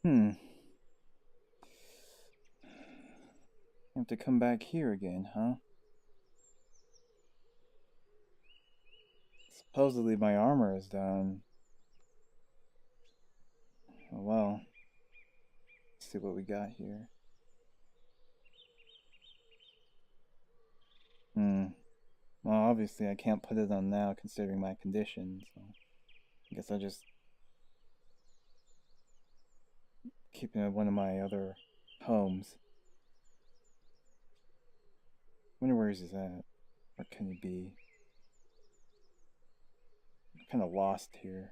Hmm. Have to come back here again, huh? Supposedly my armor is done. Oh well. Let's see what we got here. Hmm. Well, obviously I can't put it on now considering my condition, so I guess I'll just keep it at one of my other homes. Wonder where he's at. Where can he be? I'm kind of lost here.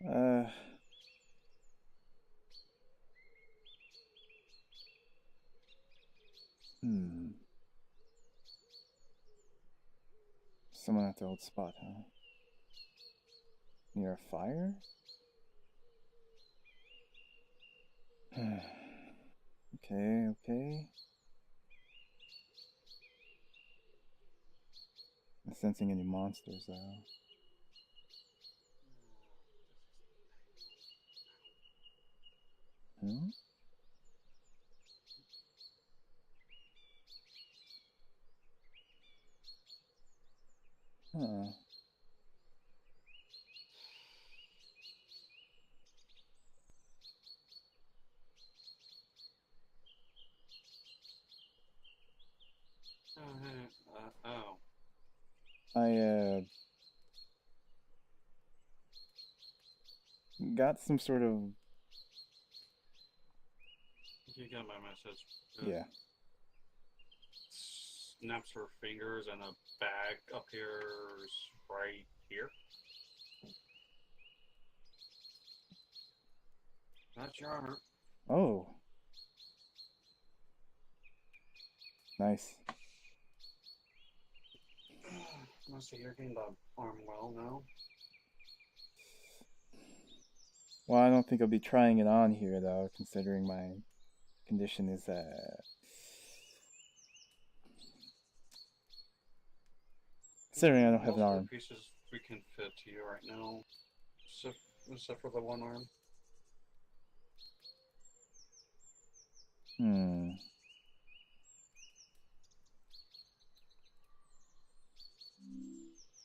Uh, hmm. Someone at the old spot, huh? Near a fire? Okay, okay. Not sensing any monsters though. Hmm? Huh. Oh. I got some sort of, You got my message. yeah. Snaps her fingers and a bag appears right here. That's your armor. Oh, nice. Must see you're getting the arm well now. Well, I don't think I'll be trying it on here though, considering my condition is considering I don't have an Most of the arm. pieces we can fit to you right now, except for the one arm. Hmm.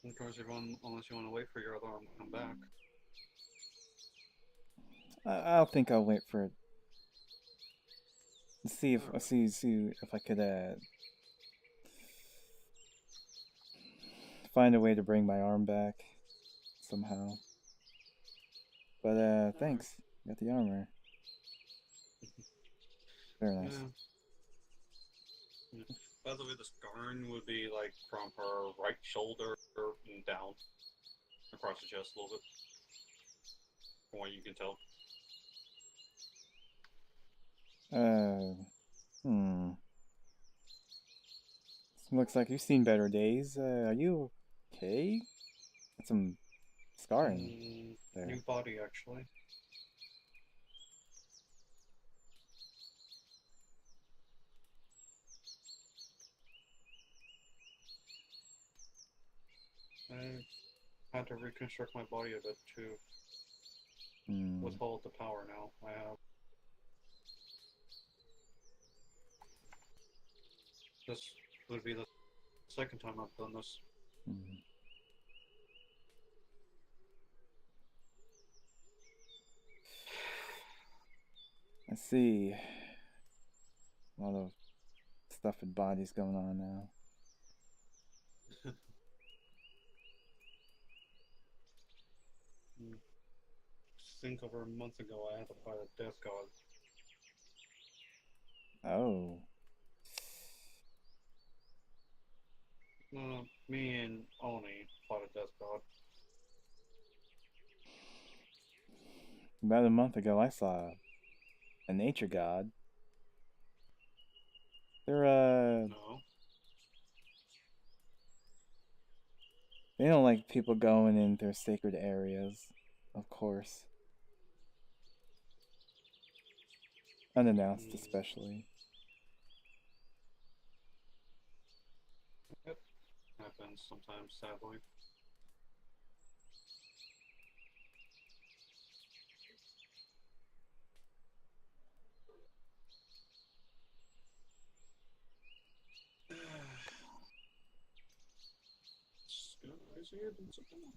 Of course, unless you want to wait for your other arm to come back. I'll think I'll wait for it. Let's see if All I right. see if I could find a way to bring my arm back somehow. But All right. thanks. Got the armor. Very nice. Yeah. Yeah. By the way, the scarring would be like from her right shoulder and down across the chest a little bit, from what you can tell. Uh, hmm. Looks like you've seen better days. Are you okay? Got some scarring New there. body, actually. I had to reconstruct my body a bit to Hmm. withhold the power now. I have this would be the second time I've done this. Hmm. I see. A lot of stuff with bodies going on now. Think over a month ago, I had to fight a death god. Oh. Me and Oni fought a death god. About a month ago, I saw a nature god. They're No. they don't like people going in their sacred areas, of course, unannounced Mm, especially. yep. Happens sometimes, sadly. It's good. It's okay.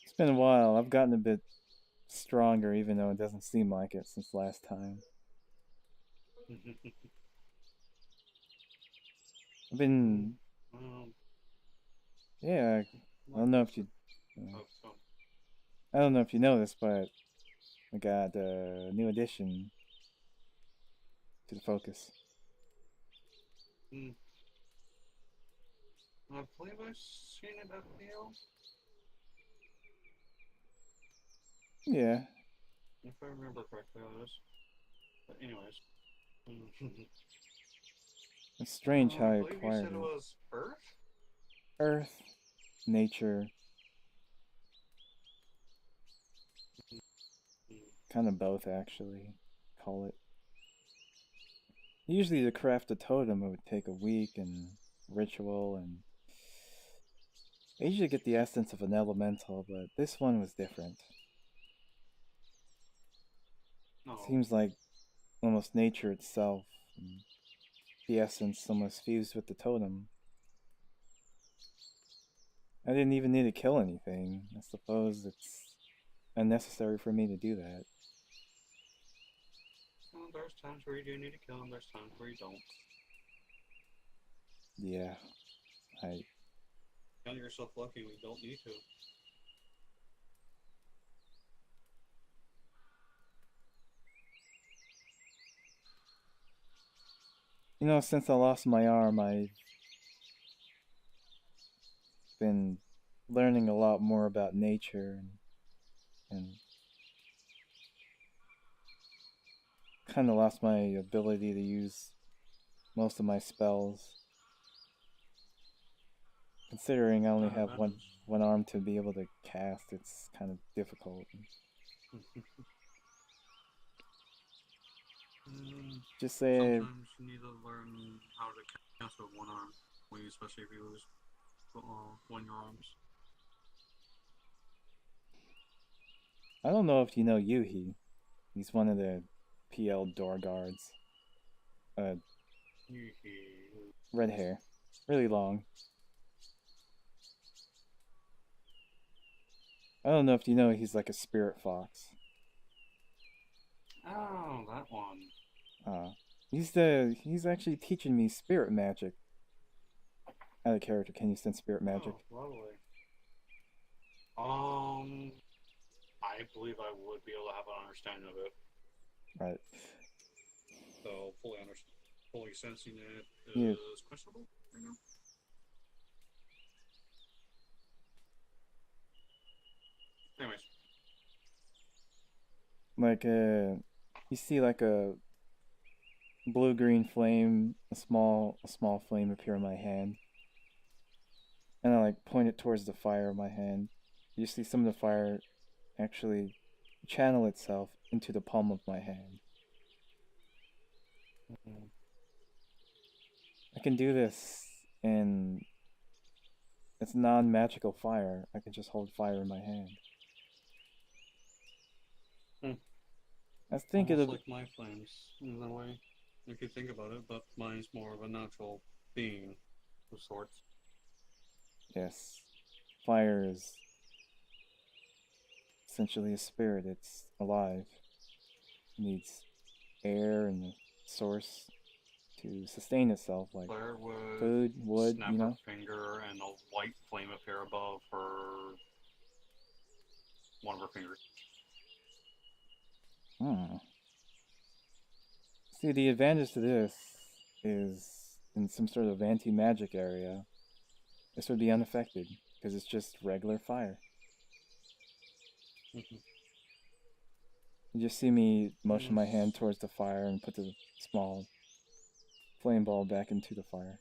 It's been a while. I've gotten a bit stronger, even though it doesn't seem like it since last time. I've been, um, yeah. I like don't know I if said, you, uh, oh, so, I don't know if you know this, but I got a new addition to the Focus. mm, I believe I've seen it at Neil, Yeah, if I remember correctly. That is. But anyways, it's strange how I I believe you said acquired it it. was Earth. Earth, nature, kind of both actually. Call it. Usually to craft a totem, it would take a week and ritual, and I usually get the essence of an elemental, but this one was different. No. Seems like almost nature itself, and the essence almost fused with the totem. I didn't even need to kill anything. I suppose it's unnecessary for me to do that. Well, there's times where you do need to kill them. There's times where you don't. Yeah, I. Count yourself lucky we don't need to. You know, since I lost my arm, I've been learning a lot more about nature and kind of lost my ability to use most of my spells. Considering I only That have happens. one arm to be able to cast, it's kind of difficult. Just say, Sometimes you need to learn how to cast with one arm, especially if you lose one of your arms. I don't know if you know Yuhi. He's one of the PL door guards. Uh, red hair, really long. I don't know if you know he's like a spirit fox. Oh, that one. Uh, he's actually teaching me spirit magic. Out of character, can you sense spirit magic? Oh, lovely. Um, I believe I would be able to have an understanding of it. Right. So fully sensing it You is questionable right now. Anyways, like you see like a blue green flame, a small flame appear in my hand, and I like point it towards the fire of my hand. You see some of the fire actually channel itself into the palm of my hand. I can do this in it's non-magical fire. I can just hold fire in my hand. hmm. I think Almost it'll like my flames in a way, if you think about it. But mine's more of a natural being of sorts. yes. Fire is essentially a spirit. It's alive. It needs air and the source to sustain itself, like Claire would food, wood, snap you her know? finger and a white flame appear above her one of her fingers. Hmm. See, the advantage to this is in some sort of anti magic area, this would be unaffected because it's just regular fire. You just see me motion my hand towards the fire and put the small flame ball back into the fire.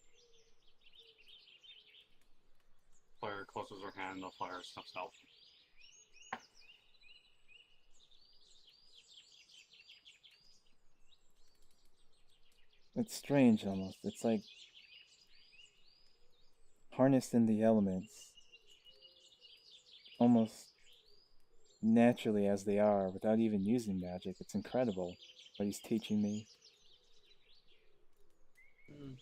Claire closes her hand, the fire snuffs out. It's strange almost. It's like harnessed in the elements almost naturally as they are without even using magic. It's incredible what he's teaching me. Mm.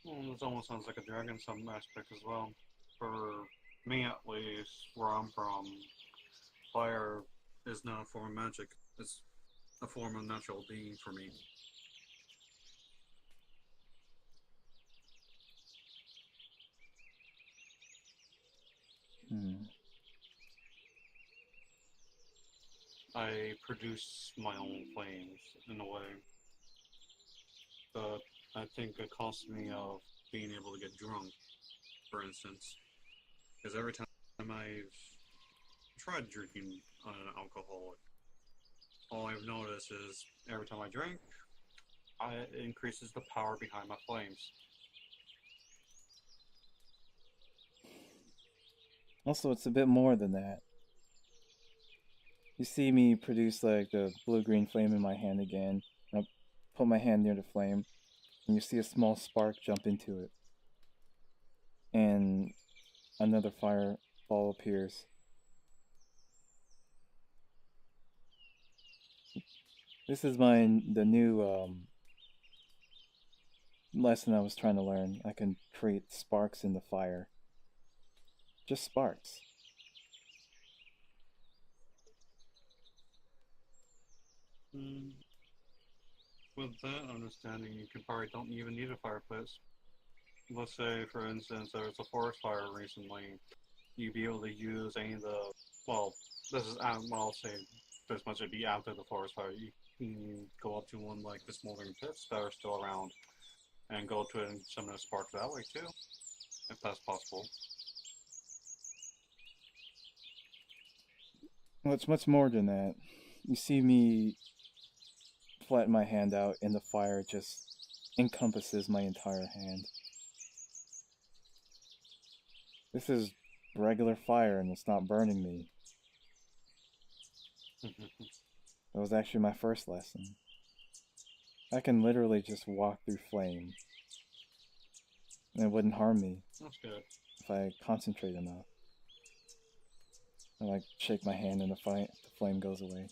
Well, this almost sounds like a dragon some aspect as well. For me, at least, where I'm from, fire is not a form of magic. It's a form of natural being for me. Hmm. I produce my own flames in a way, but I think it costs me of being able to get drunk, for instance. Because every time I've tried drinking on an alcoholic, all I've noticed is every time I drink, it increases the power behind my flames. Also, it's a bit more than that. You see me produce like the blue-green flame in my hand again. I'll put my hand near the flame, and you see a small spark jump into it, and another fireball appears. This is the new lesson I was trying to learn. I can create sparks in the fire. Just sparks. Mm. With that understanding, you could probably don't even need a fireplace. Let's say, for instance, there was a forest fire recently. You'd be able to use any of the, well, this is, well, I'll say this much, it'd be after the forest fire. You can go up to one like the smoldering pits that are still around and go to it and summon a spark that way too, if that's possible. Well, it's much more than that. You see me flatten my hand out, and the fire just encompasses my entire hand. This is regular fire, and it's not burning me. That was actually my first lesson. I can literally just walk through flame, and it wouldn't harm me That's good. if I concentrate enough. I like shake my hand, and the flame goes away.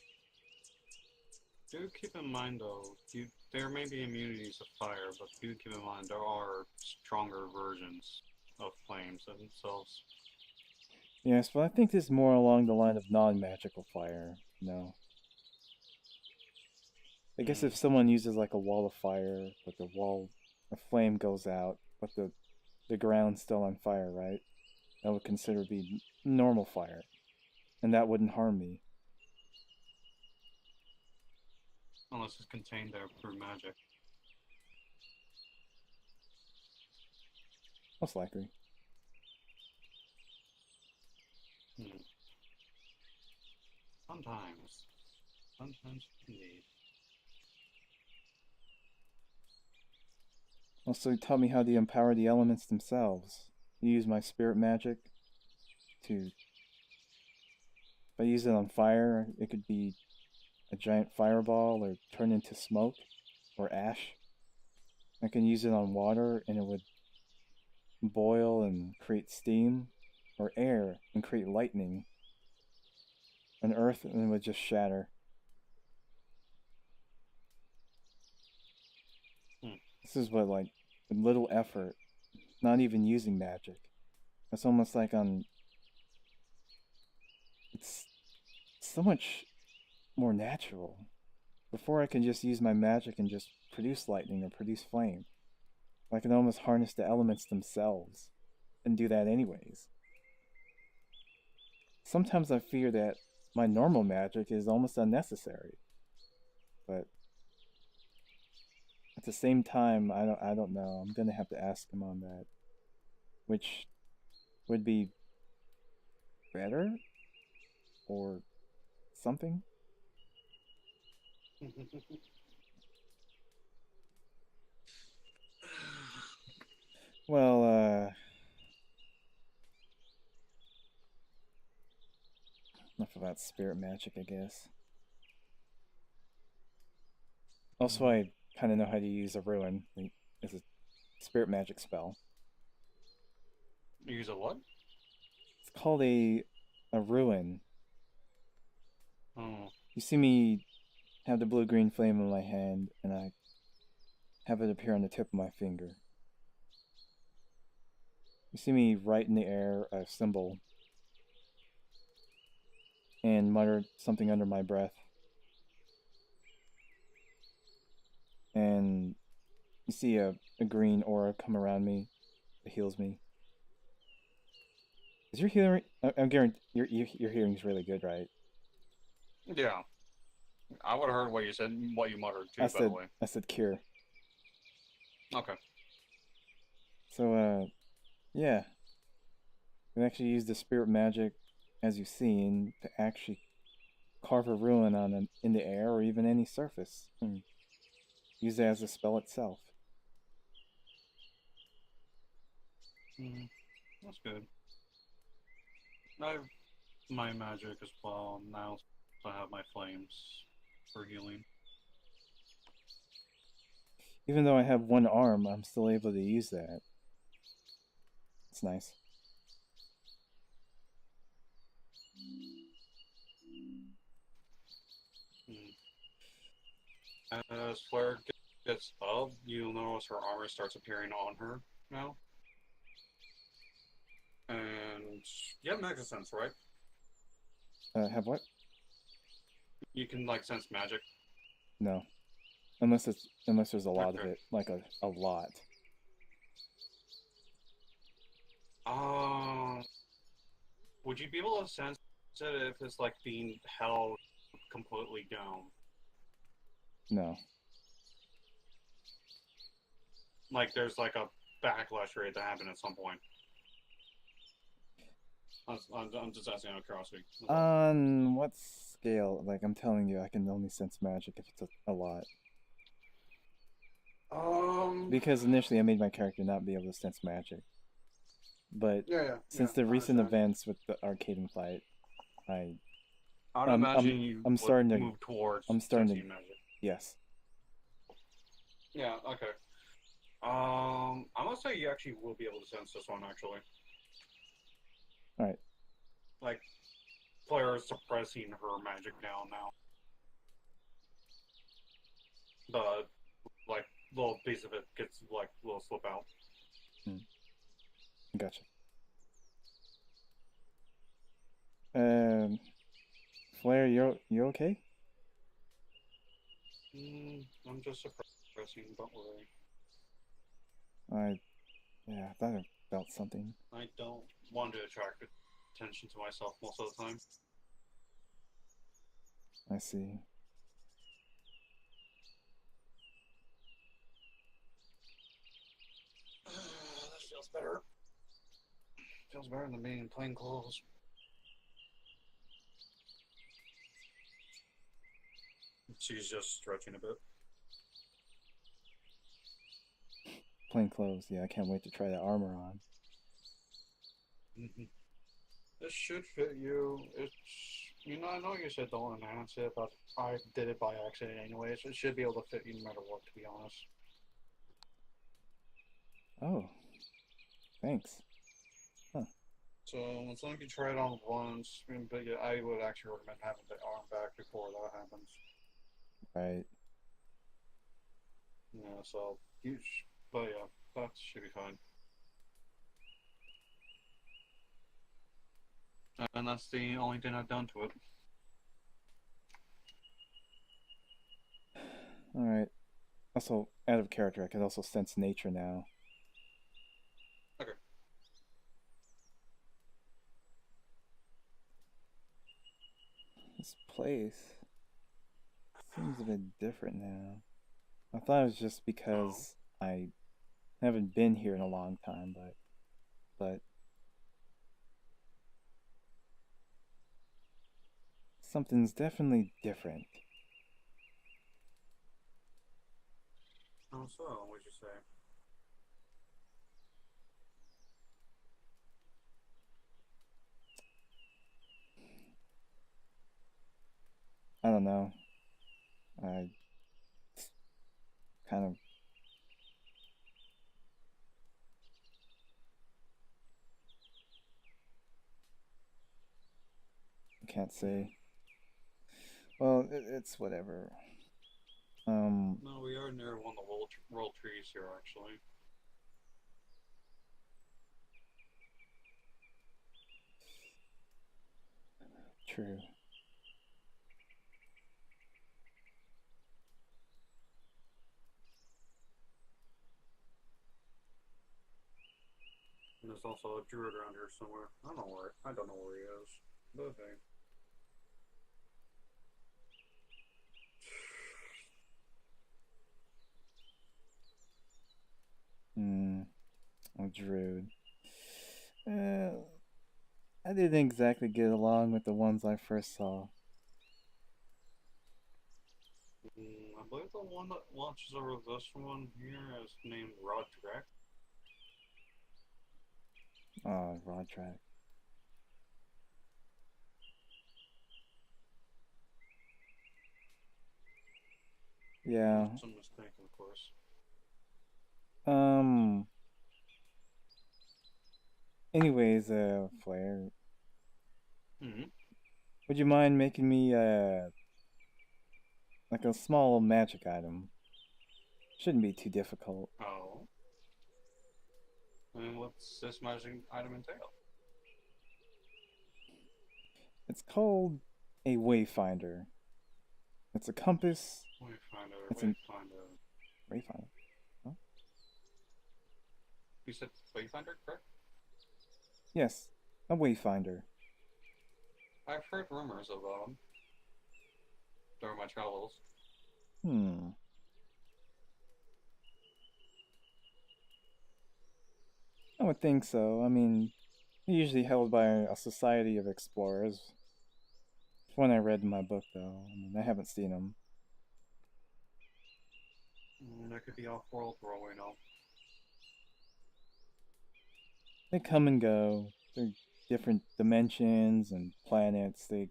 Do keep in mind though, there may be immunities to fire, but do keep in mind there are stronger versions of flames themselves. Yes, but I think this is more along the line of non-magical fire. No, I guess if Hmm. someone uses like a wall of fire, but a flame goes out, but the ground's still on fire, right? That would consider be normal fire, and that wouldn't harm me, Unless it's contained there through magic. most likely. Hmm. Sometimes. Sometimes indeed. Also, taught me how to empower the elements themselves. You use my spirit magic to. If I use it on fire, it could be a giant fireball or turn into smoke or ash. I can use it on water and it would boil and create steam, or air and create lightning, on earth and it would just shatter. Hmm. This is what, like, little effort, not even using magic. It's almost like on. It's so much more natural. Before I can just use my magic and just produce lightning or produce flame. I can almost harness the elements themselves and do that anyways. Sometimes I fear that my normal magic is almost unnecessary, but at the same time, I don't know. I'm gonna have to ask him on that, which would be better or something. Well, enough about spirit magic, I guess. Also, Hmm. I kind of know how to use a ruin. It's a spirit magic spell. Use a what? It's called a ruin. Oh. You see me have the blue green flame in my hand, and I have it appear on the tip of my finger. You see me write in the air a symbol and mutter something under my breath. And you see a green aura come around me that heals me. Is your hearing? I'm guaranteed your hearing is really good, right? Yeah. I would have heard what you said, what you muttered I too, by the said way. I said cure. Okay. So yeah, we actually use the spirit magic, as you've seen, to actually carve a ruin in the air or even any surface. And use it as a spell itself. Mm, that's good. I have my magic as well now. I have my flames for healing. Even though I have one arm, I'm still able to use that. It's nice. As Flare gets up, you'll notice her armor starts appearing on her now. And you have magic sense, right? Have what? You can like sense magic. No, unless there's a lot of Okay. it, like a lot. Um, would you be able to sense it if it's like being held completely down? No. Like there's like a backlash rate that happened at some point. I'm just asking out of curiosity. On what scale? Like I'm telling you, I can only sense magic if it's a lot. Um. Because initially I made my character not be able to sense magic. But Yeah. since the I recent understand. events with the arcade and fight, I I would I'm I'm imagine you I'm would starting to move towards I'm starting to sensing magic. yes. Yeah. Okay. I'm gonna say you actually will be able to sense this one actually. All right. Like, Claire is suppressing her magic down now. The like little piece of it gets like a little slip out. Hmm. Gotcha. Um, Flair, you okay? I'm just suppressing. Don't worry. I yeah, I thought I felt something. I don't want to attract attention to myself most of the time. I see. That feels better. Feels better than being in plain clothes. She's just stretching a bit. Plain clothes. Yeah, I can't wait to try that armor on. Mm-hmm. This should fit you. It's I know you said don't enhance it, but I did it by accident anyways. It should be able to fit you no matter what, to be honest. Oh, thanks. Huh. So as long as you try it on once, but yeah, I would actually recommend having the arm back before that happens. Right. Yeah, so but yeah, that should be fine. And that's the only thing I've done to it. All right. Also, out of character, I can also sense nature now. Okay. This place seems a bit different now. I thought it was just Oh. because I haven't been here in a long time, but something's definitely different. Oh, so what'd you say? I don't know. I kind of. I can't say. Well, it's whatever. No, we are near one of the world trees here, actually. True. And there's also a druid around here somewhere. I don't know where he is. But hey. Hmm. A druid. I didn't exactly get along with the ones I first saw. I believe the one that launches over this one here is named Roderick. Rod track. Yeah. Unless I'm mistaken, of course. Um. Anyways, Flair, Mm-hmm. would you mind making me like a small magic item? Shouldn't be too difficult. Oh. And what's this magic item entail? It's called a wayfinder. It's a compass. Wayfinder, It's an Wayfinder. wayfinder. Huh? You said Wayfinder, correct? Yes, a wayfinder. I've heard rumors about them during my travels. Hmm. I would think so. I mean, they're usually held by a society of explorers. It's one I read in my book, though. I mean, I haven't seen them. That could be off-world for all we know. They come and go. They're different dimensions and planets. They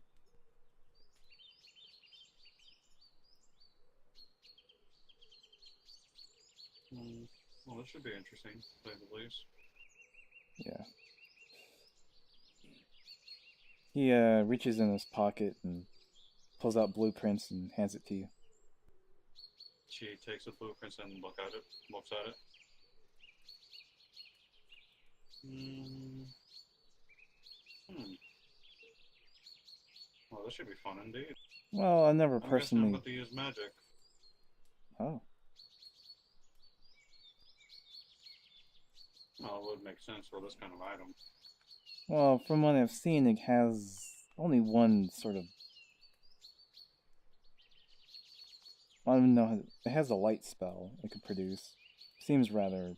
Well, this should be interesting, to say the least. Yeah. He reaches in his pocket and pulls out blueprints and hands it to you. She takes the blueprints and looks at it. Mm, hmm. Well, this should be fun indeed. Well, I never I'm guessing I'm personally. about to use magic. Oh, Well, it would make sense for this kind of item. well, from what I've seen, it has only one sort of. I don't know. It has a light spell it could produce. Seems rather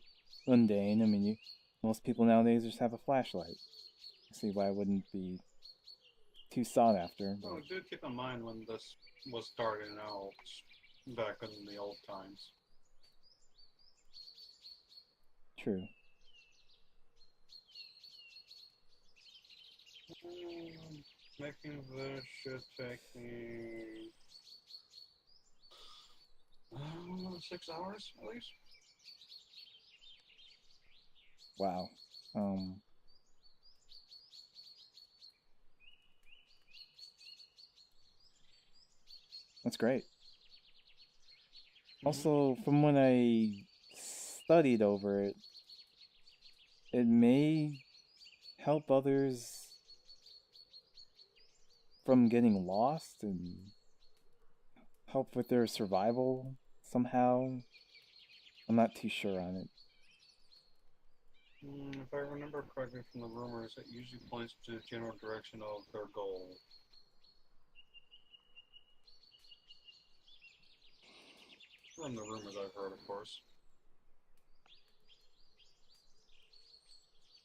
mundane. I mean, most people nowadays just have a flashlight. I see why it wouldn't be too sought after, Well, but do keep in mind when this was starting out back in the old times. true. Making this should take me 6 hours at least. Wow. Um, that's great. Mm-hmm. Also, from when I studied over it, it may help others from getting lost and help with their survival somehow. I'm not too sure on it. If I remember correctly from the rumors, it usually points to the general direction of their goal. From the rumors I've heard, of course.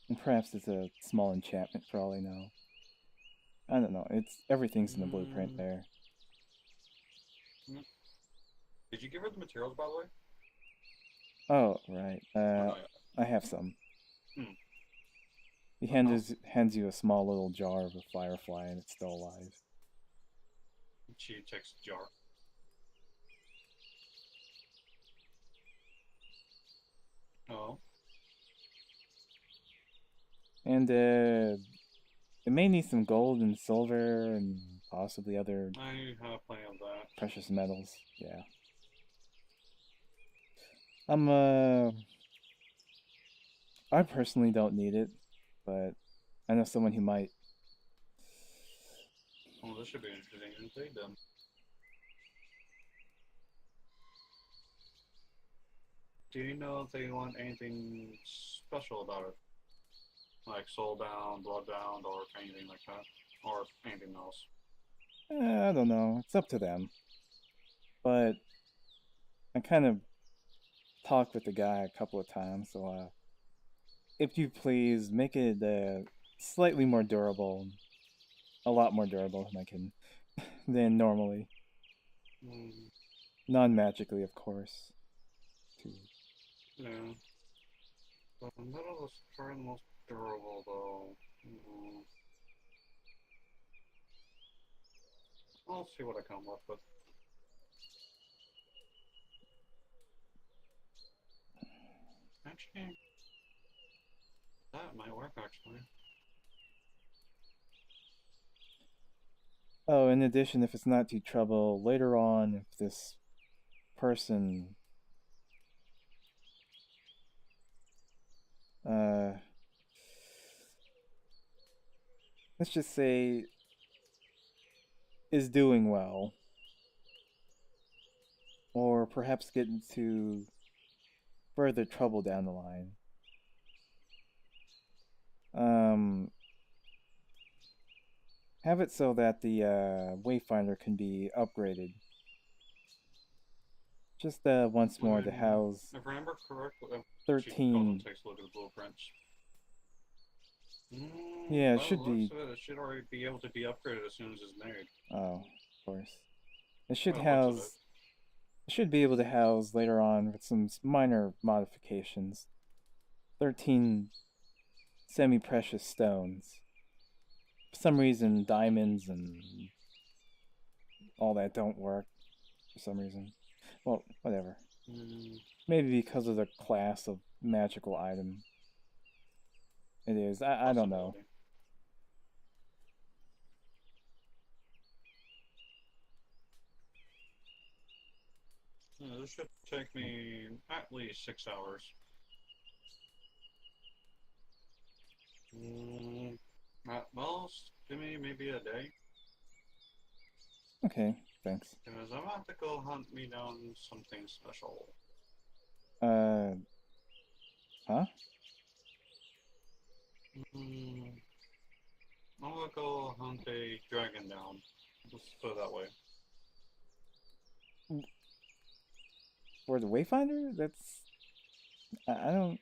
And perhaps it's a small enchantment for all I know. I don't know. It's everything's in the blueprint Mm, there. did you give her the materials, by the way? Oh, right. Or not yet? I have some. Hmm. He Oh, hands you a small little jar of a firefly, and it's still alive. she takes the jar. And it may need some gold and silver and possibly other I have plenty of that. precious metals. Yeah. I'm uh I personally don't need it, but I know someone who might. Oh, this should be interesting. Invade them. Do you know if they want anything special about it? Like soul bound, blood bound, or anything like that? Or anything else? I don't know. It's up to them. But I kind of talked with the guy a couple of times, so if you please make it slightly more durable, a lot more durable than I can than normally. Mm, Non-magically, of course. To yeah. The metal is probably the most durable, though. Mm, I'll see what I come up with. Actually, that might work, actually. Oh, in addition, if it's not too trouble, later on, if this person, uh, let's just say, is doing well, or perhaps get into further trouble down the line, um, have it so that the Wayfinder can be upgraded just once more to When, house if I remember correctly, she goes and 13. takes a look at the blueprints. Yeah, it By the should looks be. of it, it should already be able to be upgraded as soon as it's made. Oh, of course. It By should the looks of it. house. It should be able to house later on with some minor modifications. 13 semi-precious stones. For some reason, diamonds and all that don't work. For some reason. Well, whatever. Mm, Maybe because of the class of magical item it is. I don't know. possibility. This should take me at least 6 hours. Mm, at most, give me maybe a day. Okay, thanks. Because I'm about to go hunt me down something special. Uh, huh? Mm, I'm gonna go hunt a dragon down. Let's put it that way. For the Wayfinder? That's. I don't.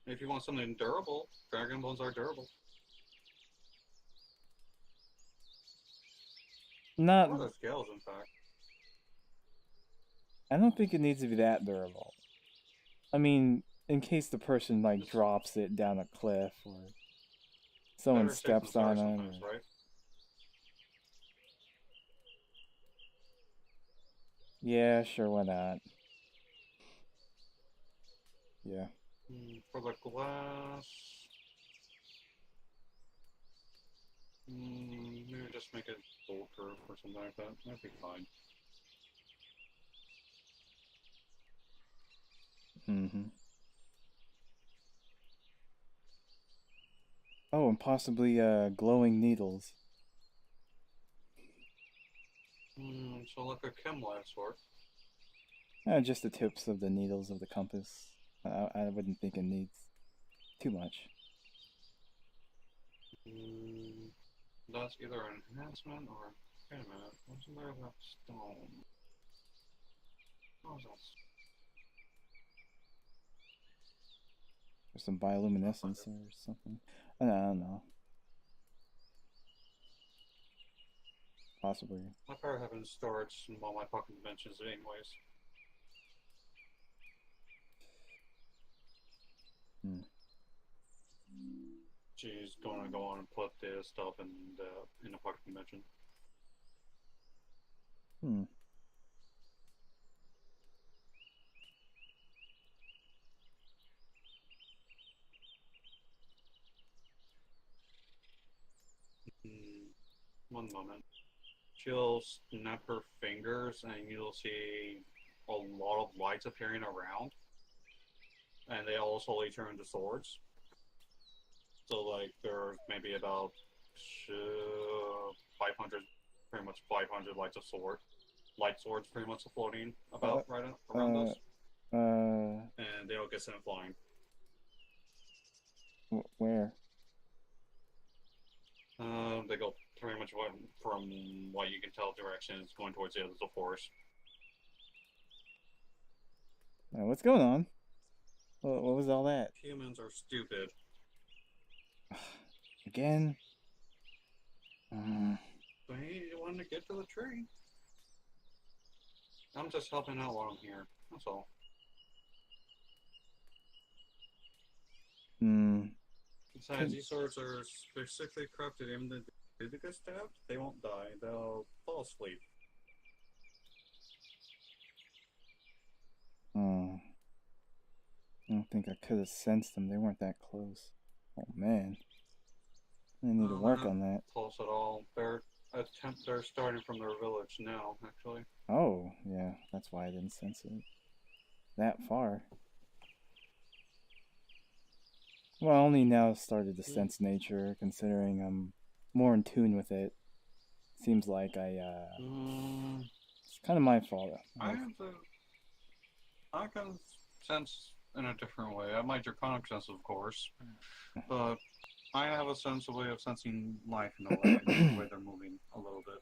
If you want something durable, dragon bones are durable. Not. Or the scales, in fact. I don't think it needs to be that durable. I mean, in case the person like It's drops it down a cliff or someone better safe than steps sorry on it. sometimes, right? Yeah, sure, why not? Yeah. For the glass, maybe just make it bolter or something like that. That'd be fine. Mm-hmm. Oh, and possibly glowing needles. So like a chem lab sort. Just the tips of the needles of the compass. I wouldn't think it needs too much. Mm, that's either an enhancement or. Wait a minute. Wasn't there that stone? What was that? Or some I'll find bioluminescence it. or something. I don't know. Possibly. I probably have it in storage in all my pocket dimensions, anyways. Hmm. She's gonna go on and put this stuff in a pocket dimension. Hmm. One moment. She'll snap her fingers, and you'll see a lot of lights appearing around, and they all slowly turn into swords. So, like, there's maybe about 500, pretty much 500 light swords, pretty much floating Uh, about right around uh, us, and they all get sent flying. where? They go pretty much from what you can tell directions going towards the edge of the forest. What's going on? What was all that? Humans are stupid. Again? Mm, They want to get to the tree. I'm just helping out while I'm here. That's all. hmm. Besides, Could, these swords are specifically crafted. Even if they get stabbed, they won't die. They'll fall asleep. oh, I don't think I could have sensed them. They weren't that close. Oh man, I need to They're work not on that. close at all. They're starting from their village now. Actually, Oh, yeah, that's why I didn't sense it that far. Well, I only now started to mm, sense nature, considering I'm more in tune with it. Seems like mm, it's kind of my fault. I have the I can sense in a different way. I have my draconic sense, of course, but I have a sense, a way of sensing life in a way, the way they're moving a little bit.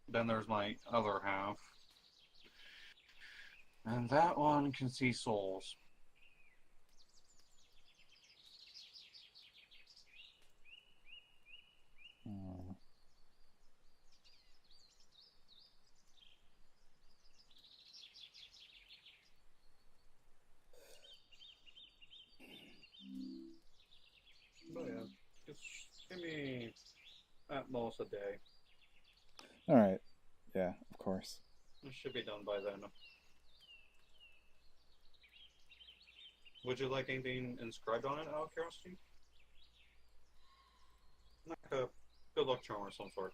Then there's my other half, and that one can see souls. Oh, But yeah, just give me at most a day. all right. Yeah, of course. It should be done by then. Would you like anything inscribed on it, out of curiosity? Like a good luck charm or some sort.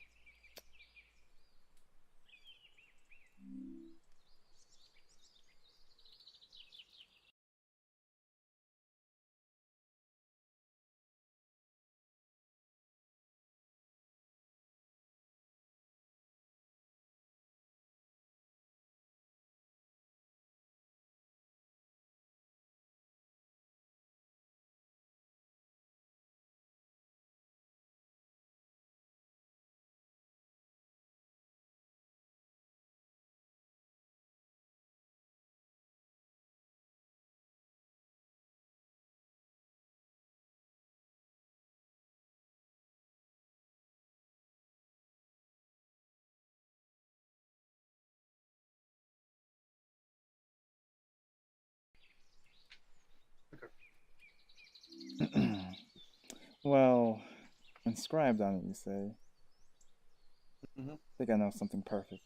Okay. Well, inscribed on it, you say? Mm-hmm. I think I know something perfect.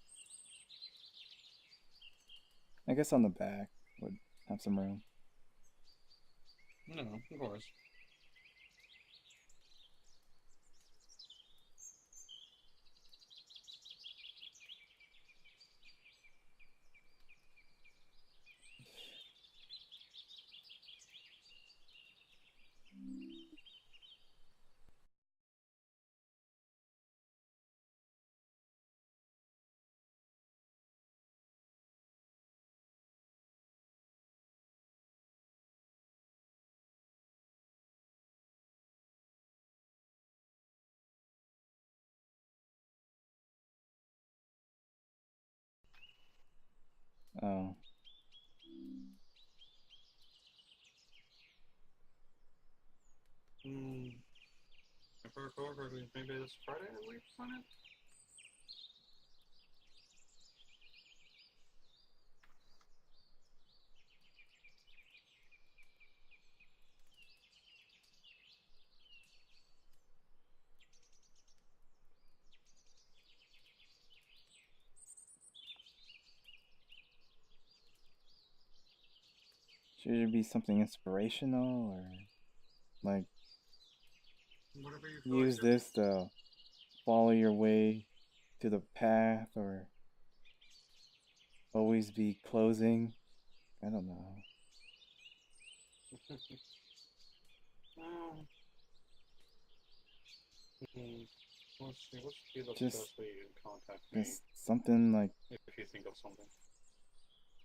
I guess on the back would have some room. No, of course. Oh, Mm, if I recall correctly, maybe this Friday we on it? should it be something inspirational or like whatever you feel like use doing. this to follow your way to the path or always be closing. I don't know. Um, hmm, let's see, what should be the Just, best way you can contact me just something like if you think of something?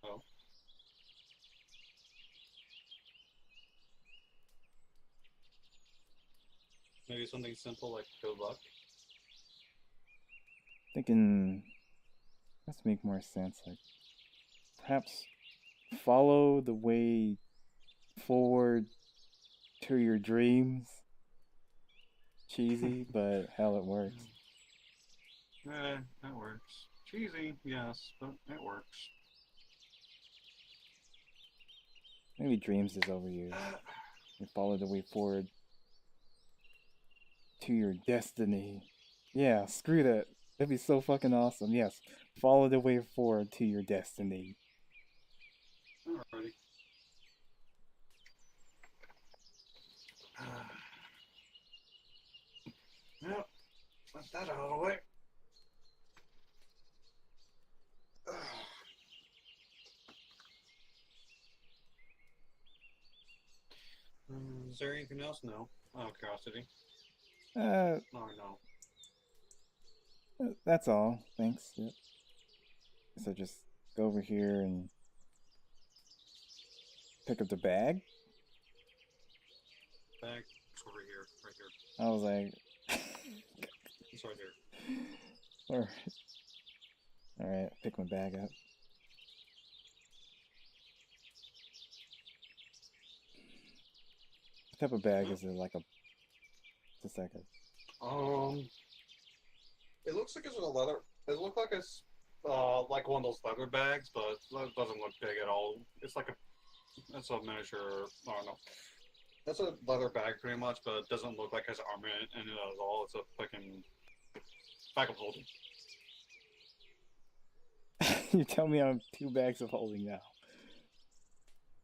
Oh, maybe something simple like good luck? thinking. Let's make more sense. Like perhaps follow the way forward to your dreams. Cheesy, but hell, it works. That works. Cheesy, yes, but it works. Maybe dreams is overused. You follow the way forward to your destiny. Yeah, screw that. That'd be so fucking awesome. Yes, follow the way forward to your destiny. Alrighty. Well, let that out of the way. Is there anything else? No. Out of curiosity. Uh, No, no. that's all. Thanks. Yep. So just go over here and pick up the bag. Bag. It's over here. Right here. I was like, It's right here. all right, pick my bag up. What type of bag is it? Like a, just like a. Um, it looks like it's a leather. It looks like one of those leather bags, but it doesn't look big at all. It's like a, it's a miniature. I don't know. That's a leather bag pretty much, but it doesn't look like it has armor in it at all. It's a fucking bag of holding. You tell me I have two bags of holding now.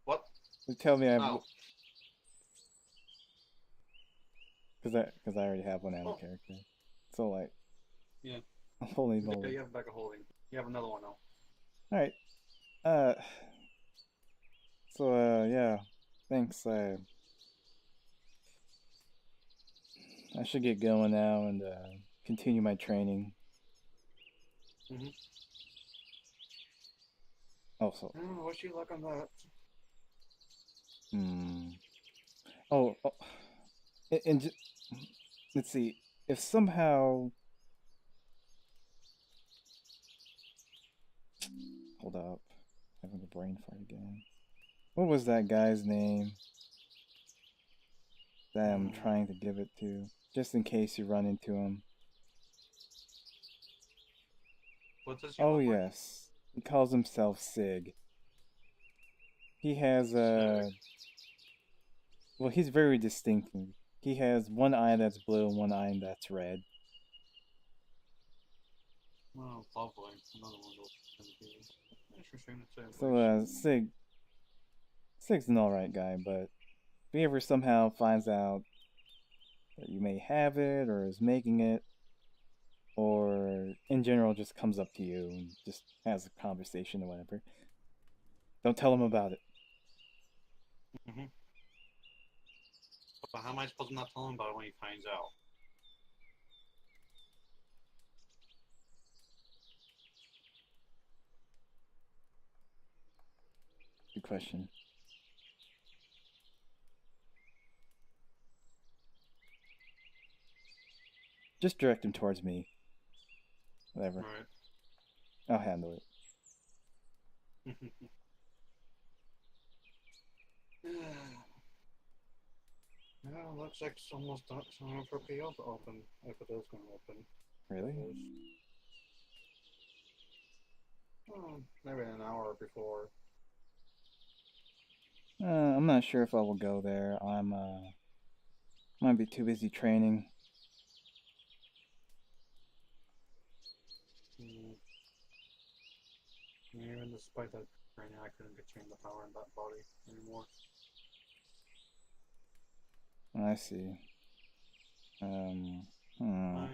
What? You tell me I have, Oh. because I already have one out of Oh. character. So like, Yeah. holy Yeah, moly! you have a bag of holding. You have another one now. All right. Uh. So yeah. Thanks. I should get going now and continue my training. Mm-hmm. Also, Oh, wish you luck on that. hmm. Oh, and let's see. If somehow, hold up, having a brain fart again. What was that guy's name that I'm Hmm. trying to give it to? Just in case you run into him. What does he Oh look like? yes, he calls himself Sig. He has Sick. well, he's very distinctive. He has one eye that's blue and one eye that's red. Oh, lovely. Another one of those. Interesting to say the So least. Sig's an alright guy, but if he ever somehow finds out that you may have it or is making it, or in general just comes up to you and just has a conversation or whatever, don't tell him about it. Mm-hmm. But how am I supposed to not tell him about it when he finds out? Good question. Just direct him towards me. Whatever. Right. I'll handle it. Yeah, looks like it's almost time for PO to open, if it is going to open. Really? That is. Maybe an hour before. I'm not sure if I will go there. Might be too busy training. Mm. Even despite that training, I couldn't retain the power in that body anymore. I see. Um, hmm. I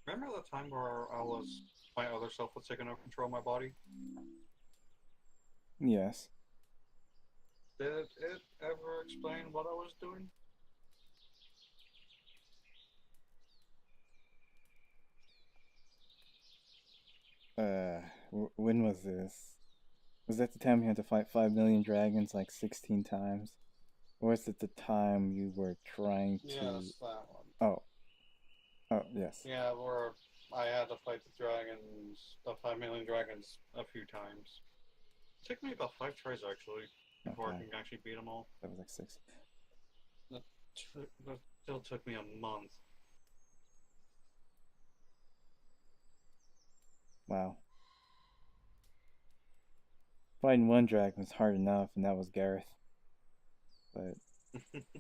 remember the time where my other self was taking over control of my body. Yes. Did it ever explain what I was doing? Uh, when was this? Was that the time you had to fight 5 million dragons like 16 times? Or was it the time you were trying Yeah, to. that's that one. Oh, oh, yes. Yeah, where I had to fight the dragons, the 5 million dragons, a few times. It took me about 5 tries actually before I Okay. can actually beat them all. That was like six. That still took me a month. Wow. Fighting one dragon was hard enough, and that was Gareth. But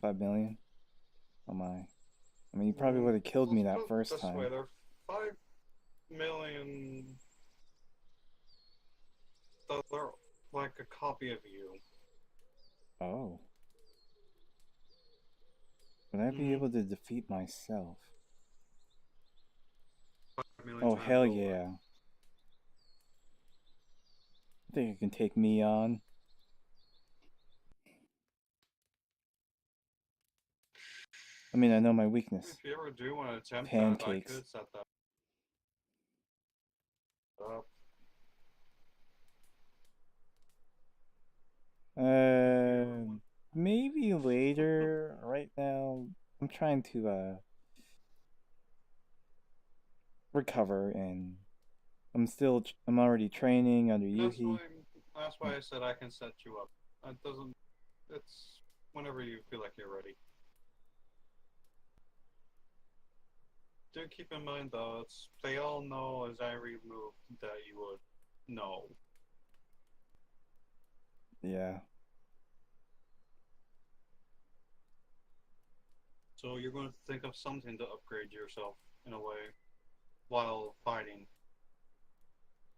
5 million? Oh my. I mean, you probably would have killed Let's me that put it first this way: time. there are 5 million that are like a copy of you. Oh. Would I be Mm-hmm. able to defeat myself? 5 million Oh, times hell over. yeah. I think it can take me on. I mean, I know my weakness. If you ever do want to attempt that, I Pancakes. could set that up. If you ever Uh, want. maybe later. Right now, I'm trying to recover, and I'm already training under That's why. Yuhi. That's why I said I can set you up. It doesn't. It's whenever you feel like you're ready. Do keep in mind though, they all know as I remove that you would know. Yeah. So you're going to think of something to upgrade yourself in a way while fighting.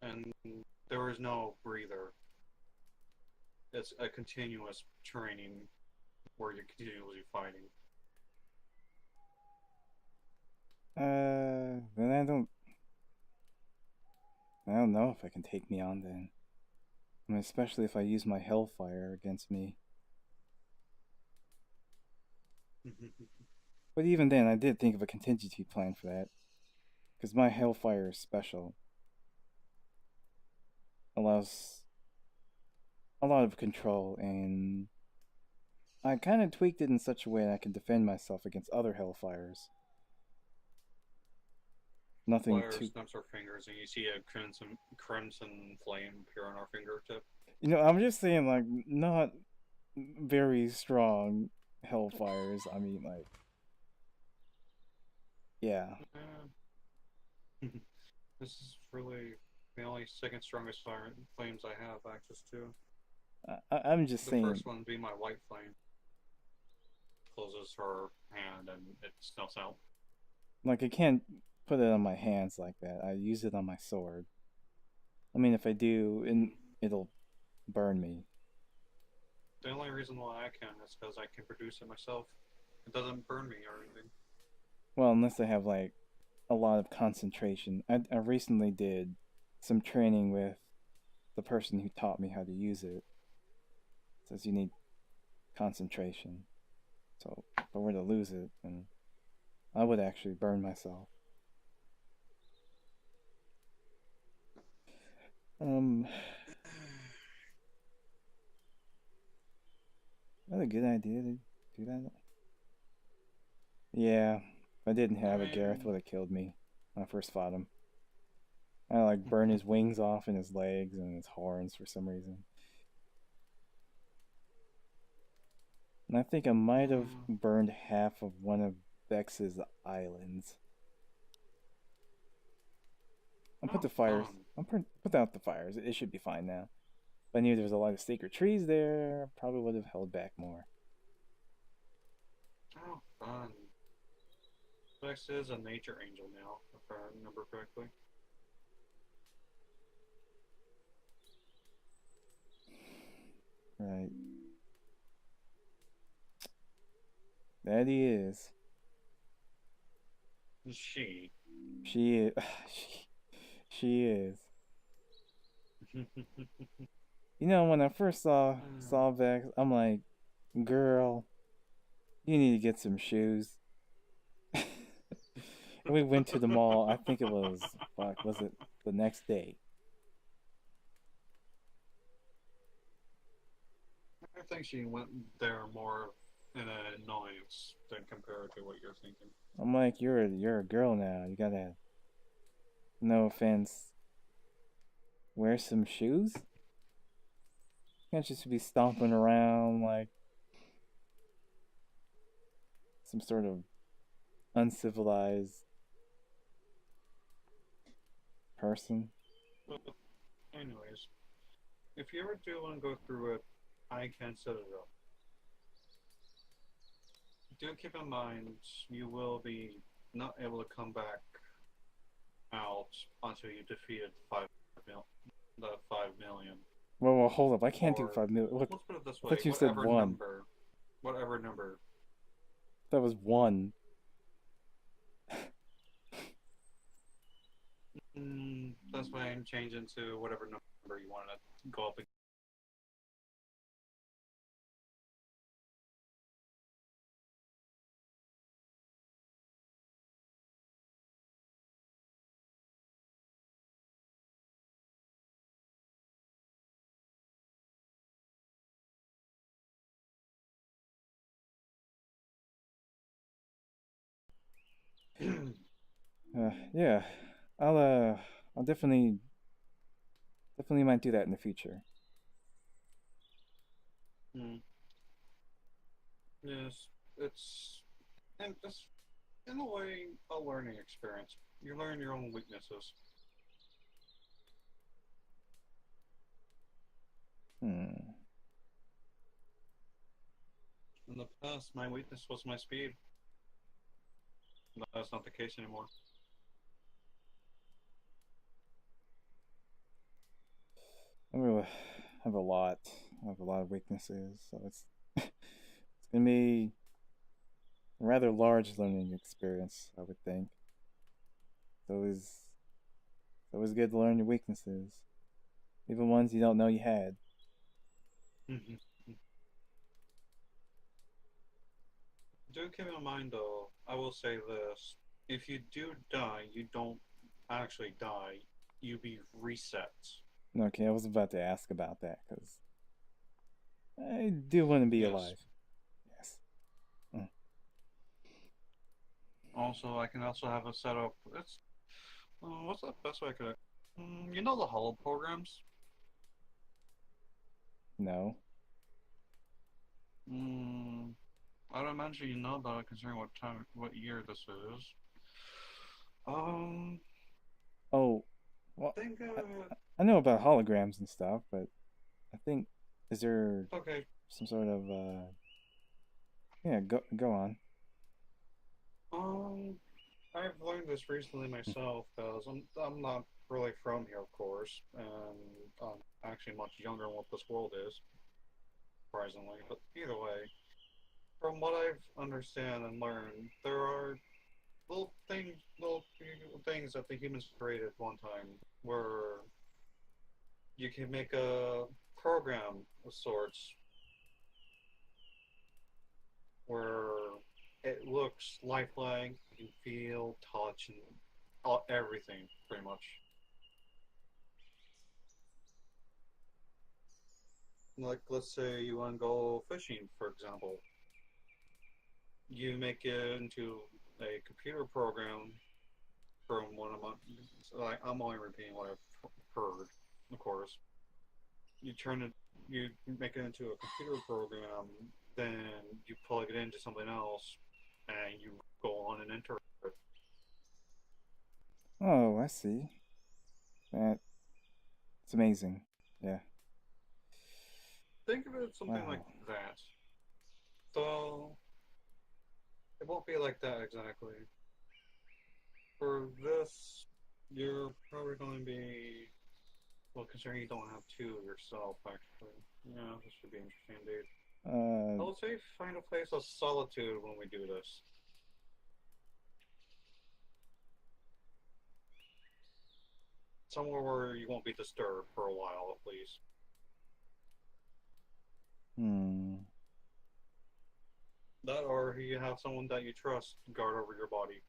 And there is no breather. It's a continuous training where you're continually fighting. Then I don't know if I can take me on then. I mean, especially if I use my Hellfire against me. But even then, I did think of a contingency plan for that. Because my Hellfire is special. Allows a lot of control, and I kind of tweaked it in such a way that I can defend myself against other Hellfires. Nothing Fire too. snaps our fingers, and you see a crimson flame appear on our fingertip. I'm just saying, like, not very strong Hellfires. I mean, like, yeah. This is really the only second strongest fire flames I have access to. I'm just The saying, first one being my white flame. Closes her hand and it snuffs out. like, I can't put it on my hands like that. I use it on my sword. I mean, if I do, it'll burn me. The only reason why I can is because I can produce it myself. It doesn't burn me or anything. Well, unless I have, like, a lot of concentration. I recently did some training with the person who taught me how to use it. It says you need concentration. So if I were to lose it, then I would actually burn myself. Um, That's a good idea to do that. Yeah, if I didn't I have it, Gareth mean, would have killed me when I first fought him. I like burn his wings off and his legs and his horns for some reason. And I think I might have burned half of one of Vex's islands. I'll put oh, the fires. fun. Put out the fires. It should be fine now. If I knew there was a lot of sacred trees there, probably would have held back more. Oh, fun. Vex is a nature angel now, if I remember correctly. Right. That he is. She. She is. She is. You know, when I first saw Vex, I'm like, girl, you need to get some shoes. And we went to the mall. I think it was fuck. Was it the next day? I think she went there more in an annoyance than compared to what you're thinking. I'm like, you're a girl now. You gotta, no offense, wear some shoes. You can't just be stomping around like some sort of uncivilized person. But anyways, if you ever do want to go through it, I can set it up. Do keep in mind you will be not able to come back out until you defeated the 5 million. Well, hold up. I can't do Or 5 million. What? let's put it this I way: thought you said one. whatever number. That was one. That's why I'm changing to whatever number you want to go up. Yeah. I'll definitely might do that in the future. Mm, yes, it's and it's in a way a learning experience. You learn your own weaknesses. Hmm. In the past, my weakness was my speed. That's not the case anymore. I really have a lot. I have a lot of weaknesses, so it's gonna be a rather large learning experience, I would think. So it's always good to learn your weaknesses, even ones you don't know you had. Do keep in mind, though, I will say this: if you do die, you don't actually die. You be reset. Okay, I was about to ask about that because I do want to be Yes. alive. Yes. Mm. Also, I can also have a setup. It's what's the best way I could? You know the hollow programs. No. Mm, I don't imagine you know that, considering what year this is. Um, Oh, well, think I, I know about holograms and stuff, but I think is there okay. some sort of yeah, go on. Um, I've learned this recently myself because I'm not really from here, of course, and I'm actually much younger than what this world is, surprisingly. But either way, from what I've understand and learned, there are little things that the humans created one time where you can make a program of sorts where it looks lifelike, you can feel, touch, and everything pretty much. Like, let's say you want to go fishing, for example. You make it into a computer program from one of my. Like, I'm only repeating what I've heard, of course. You turn it, you make it into a computer program, then you plug it into something else, and you go on and enter it. Oh, I see. That it's amazing. Yeah. Think of it something like Wow. that. So it won't be like that exactly. For this, you're probably going to be well, considering you don't have two yourself, actually. Yeah, this should be interesting indeed. Uh, I would say find a place of solitude when we do this. Somewhere where you won't be disturbed for a while, at least. Hmm. That, or you have someone that you trust guard over your body.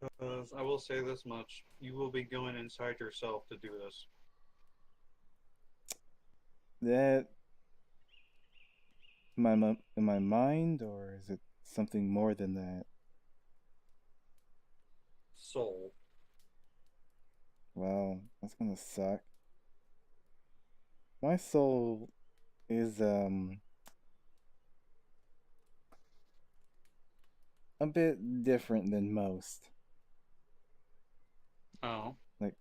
Because I will say this much: you will be going inside yourself to do this. That in my mind, or is it something more than that? Soul. Well, that's gonna suck. My soul is a bit different than most. Oh, Like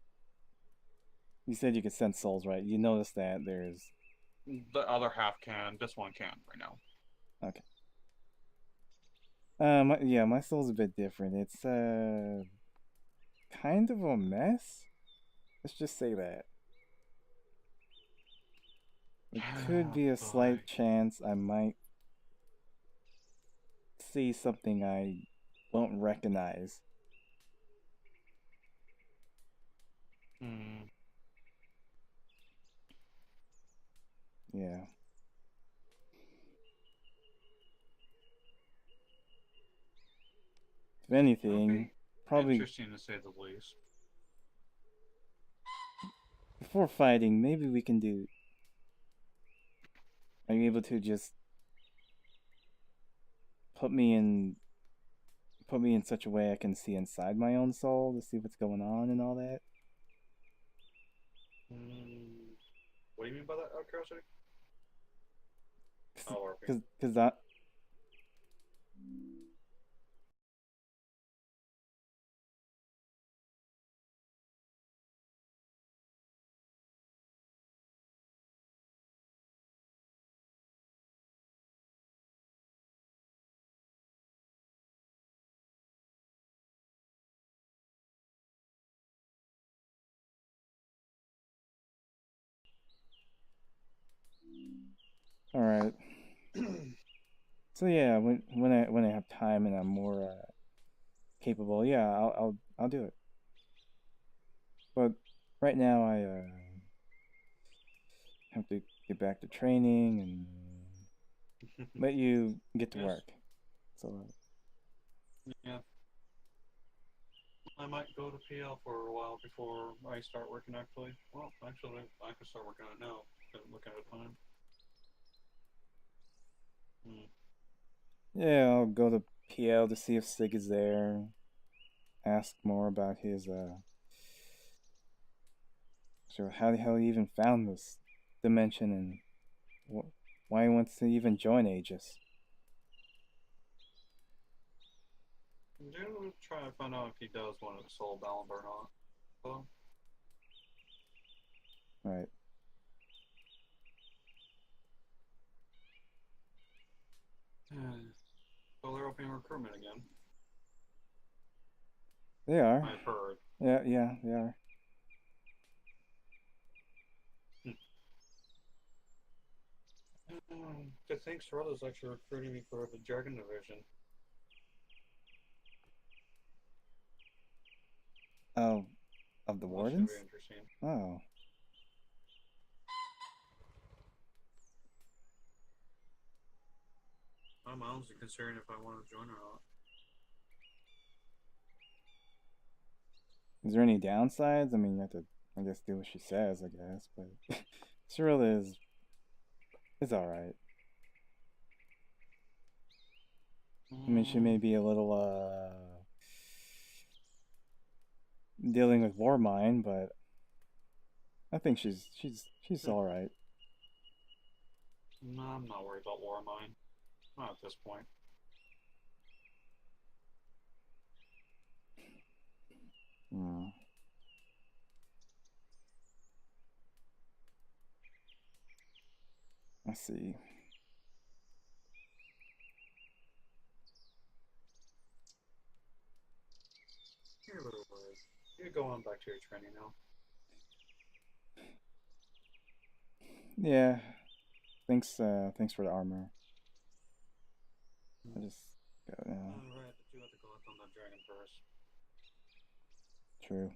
you said, you could sense souls, right? You notice that there's the other half can. This one can't right now. okay. Yeah, my soul's a bit different. It's kind of a mess. Let's just say that. There could Oh be a boy. slight chance I might see something I won't recognize. Hmm. Yeah. If That'll anything, be probably interesting to say the least. before fighting, maybe we can do. Are you able to just put me in put me in such a way I can see inside my own soul to see what's going on and all that? Hmm. What do you mean by that, out of curiosity? Oh, RP. Because I all right. So yeah, when I have time and I'm more capable, yeah, I'll do it. But right now I have to get back to training and let you get to Yes. work. So Yeah. I might go to PL for a while before I start working. Actually, well, actually, I can start working on it now. Looking at the time. Hmm. yeah, I'll go to PL to see if Sig is there. Ask more about his so how the hell he even found this dimension and why he wants to even join Aegis. Do try to find out if he does want to soul bound or not. So, Right. so they're opening recruitment again. They are. I've heard. Yeah, yeah, they are. Good thanks for others actually recruiting me for the Dragon Division. Oh, of the Well, that should be Wardens? interesting. Oh. I'm honestly considering if I want to join or not. Is there any downsides? I mean, you have to, I guess, do what she says, I guess, but Cyril is alright. I mean, she may Mm, be a little, dealing with war mind, but I think she's alright. no, I'm not worried about War Mine. Not at this point. Hmm. I see. You're a little worried. You go on back to your training now. Yeah. Thanks for the armor. I Mm. just go now. Alright, but you have to collect on that dragon first. True.